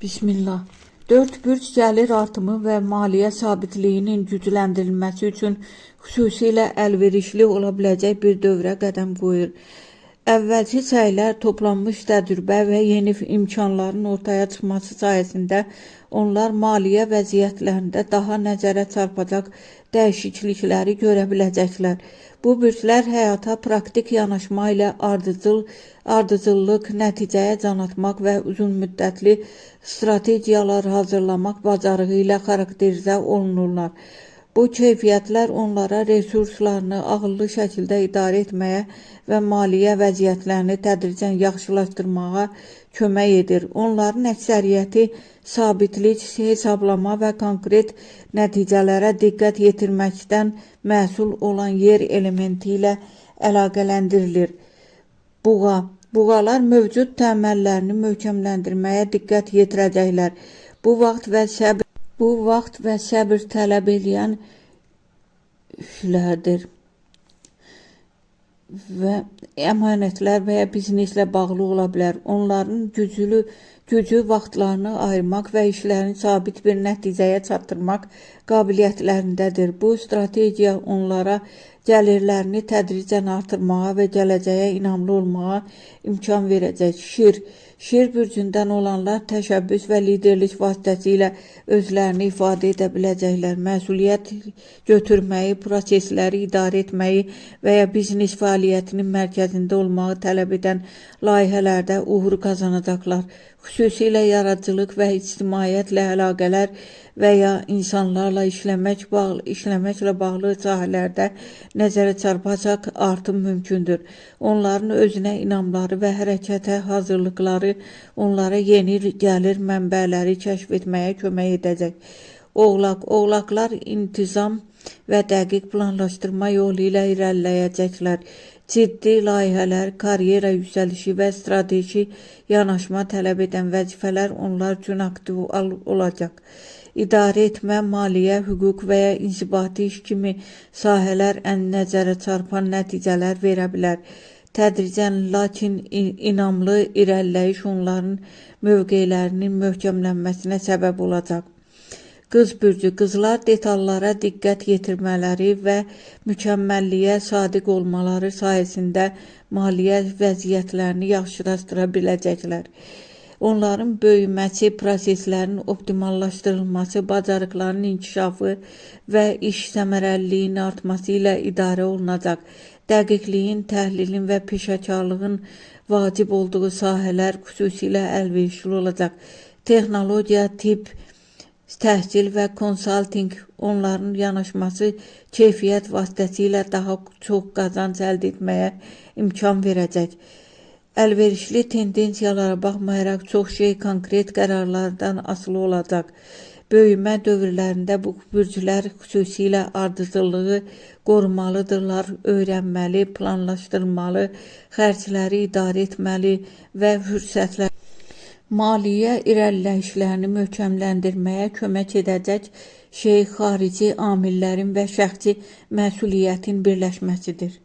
Bismillah. 4 bürc gəlir artımı və maliyyə sabitliyinin gücləndirilməsi üçün xüsusilə əlverişli ola biləcək bir dövrə qədəm qoyur. Əvvəlki səylər, toplanmış təcrübə və yeni imkanların ortaya çıxması sayəsində onlar maliyyə vəziyyətlərində daha nəzərə çarpacaq dəyişiklikləri görə biləcəklər. Bu bürclər həyata praktik yanaşma ilə ardıcıllıq, nəticəyə can atmaq və uzunmüddətli strategiyalar hazırlamaq bacarığı ilə xarakterizə olunurlar. Bu keyfiyyətlər onlara resurslarını ağıllı şəkildə idarə etməyə və maliyyə vəziyyətlərini tədricən yaxşılaşdırmağa kömək edir. Onların əksəriyyəti sabitlik, hesablama və konkret nəticələrə diqqət yetirməkdən məsul olan yer elementi ilə əlaqələndirilir. Buğalar mövcud təməllərini möhkəmləndirməyə diqqət yetirəcəklər. Bu vaxt və səbr tələb edən işlərdir və əmanətlər və ya bizneslə bağlı ola bilər. Onların gücü vaxtlarını ayırmaq və işlərini sabit bir nəticəyə çatdırmaq qabiliyyətlərindədir. Bu strategiya onlara gəlirlərini tədricən artırmağa və gələcəyə inamlı olmağa imkan verəcək. Şir bürcündən olanlar təşəbbüs və liderlik vasitəsilə özlərini ifadə edə biləcəklər. Məsuliyyət götürməyi, prosesləri idarə etməyi və ya biznes fəaliyyətinin mərkəzində olmağı tələb edən layihələrdə uğur qazanacaqlar. Xüsusilə yaradıcılıq və ictimaiyyətlə əlaqələr və ya insanlarla işləməklə bağlı sahələrdə nəzərə çarpacaq artım mümkündür. Onların özünə inamları və hərəkətə hazırlıqları onlara yeni gəlir mənbələri kəşf etməyə kömək edəcək. Oğlaqlar intizam və dəqiq planlaşdırma yolu ilə irəliləyəcəklər. Ciddi layihələr, karyera yüksəlişi və strateji yanaşma tələb edən vəzifələr onlar üçün aktiv olacaq. İdarə etmə, maliyyə, hüquq və ya inzibati iş kimi sahələr nəzərə çarpan nəticələr verə bilər. Tədricən, lakin inamlı irəliləyiş onların mövqelərinin möhkəmlənməsinə səbəb olacaq. Qız bürcü, qızlar detallara diqqət yetirmələri və mükəmməlliyə sadiq olmaları sayəsində maliyyə vəziyyətlərini yaxşılaşdıra biləcəklər. Onların böyüməsi, proseslərin optimallaşdırılması, bacarıqların inkişafı və iş səmərəliliyinin artması ilə idarə olunacaq. Dəqiqliyin, təhlilin və peşəkarlığın vacib olduğu sahələr xüsusilə əlverişli olacaq. Texnologiya, tibb, təhsil və konsaltinq onların yanaşması keyfiyyət vasitəsilə daha çox qazanc əldə etməyə imkan verəcək. Əlverişli tendensiyalara baxmayaraq çox şey konkret qərarlardan asılı olacaq. Böyümə dövrlərində bu bürclər xüsusilə ardıcıllığı qorumalıdırlar, öyrənməli, planlaşdırmalı, xərcləri idarə etməli və fürsətlər maliyyə irəliləyişlərini möhkəmləndirməyə kömək edəcək şey xarici amillərin və şəxsi məsuliyyətin birləşməsidir.